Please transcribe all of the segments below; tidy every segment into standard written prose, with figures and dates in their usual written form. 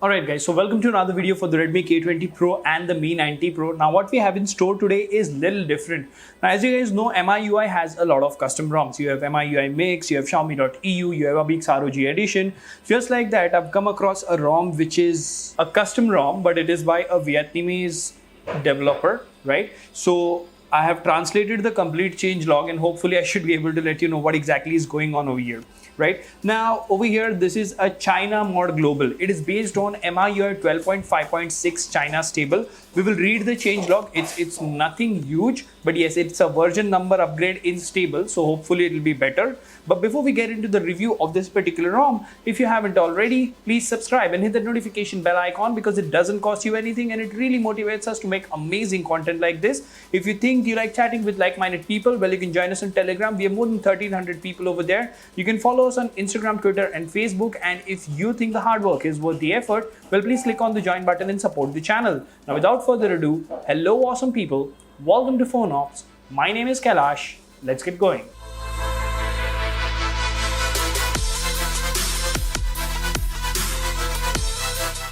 Alright guys, so welcome to another video for the Redmi K20 Pro and the Mi 90 Pro. Now what we have in store today is little different. Now as you guys know, MIUI has a lot of custom ROMs. You have MIUI Mix, you have Xiaomi.eu, you have Abix ROG Edition. Just like that, I've come across a ROM which is a custom ROM, but it is by a Vietnamese developer, right? So I have translated the complete changelog and hopefully I should be able to let you know what exactly is going on over here. Right now over here, this is a China mod global. It is based on MIUI 12.5.6 China stable. We will read the changelog. It's nothing huge, but yes, it's a version number upgrade in stable, so hopefully it will be better. But before we get into the review of this particular ROM, if you haven't already, please subscribe and hit the notification bell icon because it doesn't cost you anything and it really motivates us to make amazing content like this. If you think you like chatting with like-minded people, well, you can join us on Telegram. We have more than 1,300 people over there. You can follow us on Instagram, Twitter and Facebook, and if you think the hard work is worth the effort, well, please click on the join button and support the channel. Now without further ado, hello awesome people, welcome to PhoneOps. My name is Kailash. Let's get going.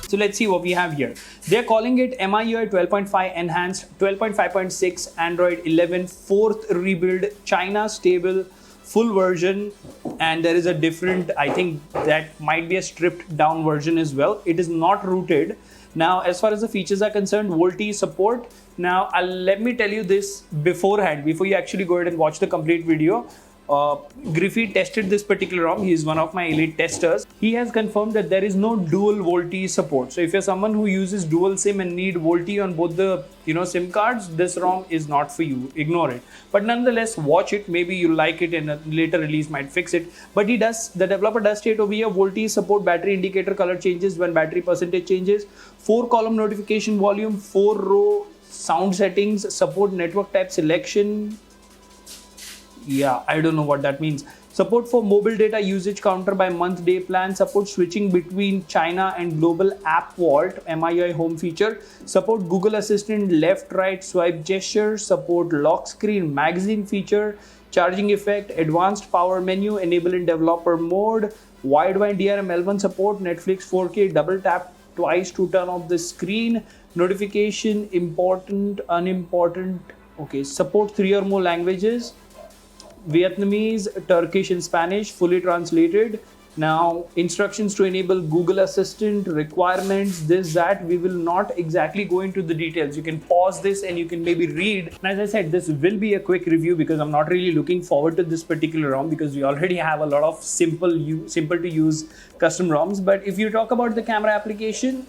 So let's see what we have here. They're calling it MIUI 12.5 Enhanced 12.5.6 Android 11 4th rebuild China stable full version, and there is a different, I think that might be a stripped down version as well. It is not rooted. Now as far as the features are concerned, VoLTE support. Now let me tell you this beforehand, before you actually go ahead and watch the complete video. Griffey tested this particular ROM. He is one of my elite testers. He has confirmed that there is no dual VoLTE support. So if you're someone who uses dual SIM and need VoLTE on both the SIM cards, this ROM is not for you. Ignore it. But nonetheless, watch it. Maybe you like it and a later release might fix it. But the developer does state over here, VoLTE support battery indicator color changes when battery percentage changes, 4-column notification volume, 4-row sound settings, support network type selection. Yeah, I don't know what that means. Support for mobile data usage counter by month day plan. Support switching between China and global app vault, MIUI home feature. Support Google Assistant left right swipe gesture. Support lock screen magazine feature. Charging effect, advanced power menu, enable in developer mode. Wideband DRM L1 support. Netflix 4K double tap twice to turn off the screen. Notification important, unimportant. Okay, support 3 or more languages. Vietnamese, Turkish and Spanish, fully translated. Now instructions to enable Google Assistant, requirements, this, that. We will not exactly go into the details. You can pause this and you can maybe read. And as I said, this will be a quick review because I'm not really looking forward to this particular ROM because we already have a lot of simple to use custom ROMs. But if you talk about the camera application,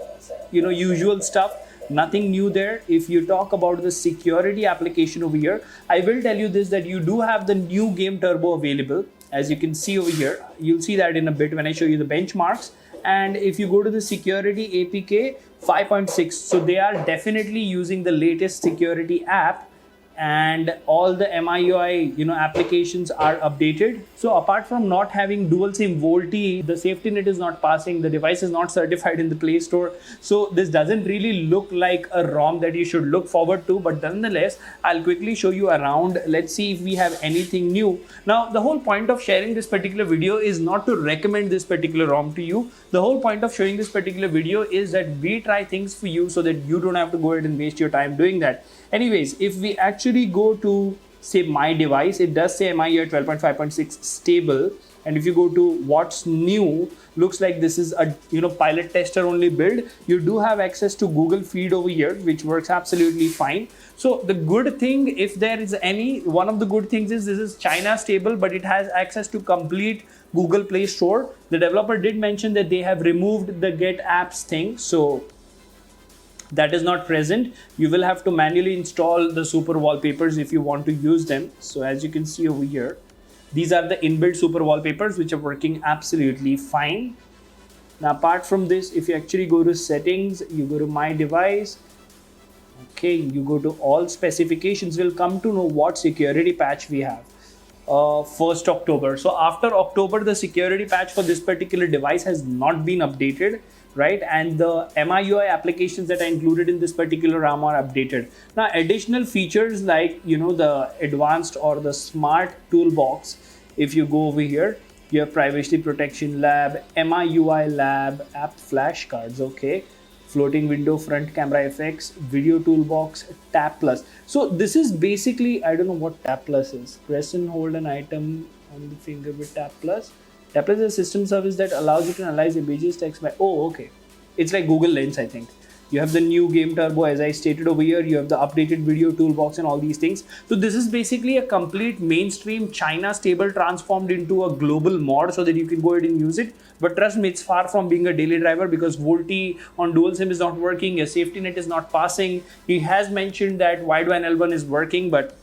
usual stuff. Nothing new there. If you talk about the security application over here, I will tell you this, that you do have the new game turbo available. As you can see over here, you'll see that in a bit when I show you the benchmarks. And if you go to the security APK 5.6, so they are definitely using the latest security app and all the MIUI applications are updated. So apart from not having dual SIM VoLTE, the safety net is not passing, the device is not certified in the Play Store. So this doesn't really look like a ROM that you should look forward to, but nonetheless, I'll quickly show you around. Let's see if we have anything new. Now, the whole point of sharing this particular video is not to recommend this particular ROM to you. The whole point of showing this particular video is that we try things for you so that you don't have to go ahead and waste your time doing that. Anyways, if we actually go to say my device, it does say MIUI 12.5.6 stable, and if you go to what's new, looks like this is a pilot tester only build. You do have access to Google Feed over here, which works absolutely fine. So the good thing, if there is any, one of the good things is this is China stable, but it has access to complete Google Play Store. The developer did mention that they have removed the get apps thing, so that is not present. You will have to manually install the super wallpapers if you want to use them. So as you can see over here, these are the inbuilt super wallpapers which are working absolutely fine. Now apart from this, if you actually go to settings, you go to my device, okay, you go to all specifications, we'll come to know what security patch we have. 1st October. So after October, the security patch for this particular device has not been updated, right? And the MIUI applications that are included in this particular ROM are updated. Now, additional features like, the advanced or the smart toolbox, if you go over here, You have privacy protection lab, MIUI lab, app flashcards, okay, floating window front camera effects, video toolbox, tap plus. So this is basically, I don't know what tap plus is. Press and hold an item on the finger with tap plus. Tap plus is a system service that allows you to analyze images, text by, oh, okay. It's like Google Lens, I think. You have the new game turbo, as I stated over here. You have the updated video toolbox and all these things. So this is basically a complete mainstream China stable transformed into a global mod so that you can go ahead and use it. But trust me, it's far from being a daily driver because VoLTE on dual SIM is not working. Your safety net is not passing. He has mentioned that wideband L1 is working, but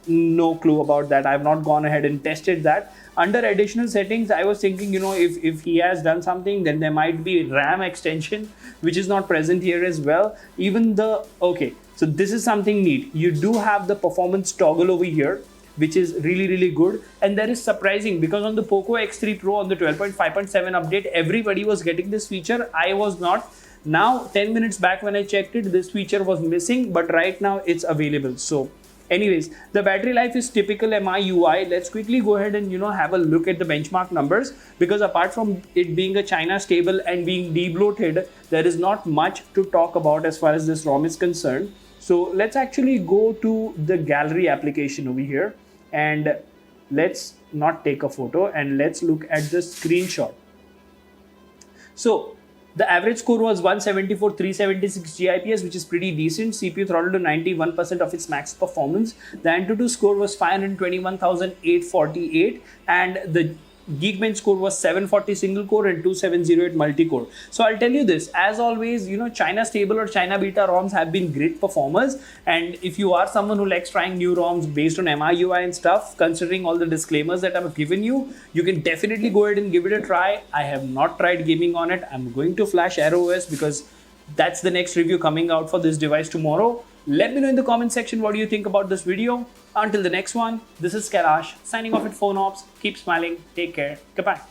no clue about that. I've not gone ahead and tested that. Under additional settings, I was thinking, if he has done something, then there might be RAM extension, which is not present here as well. Even okay, so this is something neat. You do have the performance toggle over here, which is really, really good. And that is surprising because on the POCO X3 Pro on the 12.5.7 update, everybody was getting this feature. I was not. Now, 10 minutes back when I checked it, this feature was missing, but right now it's available. So anyways, the battery life is typical MIUI. Let's quickly go ahead and have a look at the benchmark numbers, because apart from it being a China stable and being debloated, there is not much to talk about as far as this ROM is concerned. So let's actually go to the gallery application over here and let's not take a photo and let's look at the screenshot. So the average score was 174, 376 GIPS, which is pretty decent. CPU throttled to 91% of its max performance. The Antutu score was 521,848 and the Geekbench score was 740 single core and 2708 multi-core. So I'll tell you this, as always, China stable or China beta ROMs have been great performers. And if you are someone who likes trying new ROMs based on MIUI and stuff, considering all the disclaimers that I've given you, you can definitely go ahead and give it a try. I have not tried gaming on it. I'm going to flash Aero OS because that's the next review coming out for this device tomorrow. Let me know in the comment section what do you think about this video. Until the next one, this is Kailash signing off at PhoneOps. Keep smiling. Take care. Goodbye.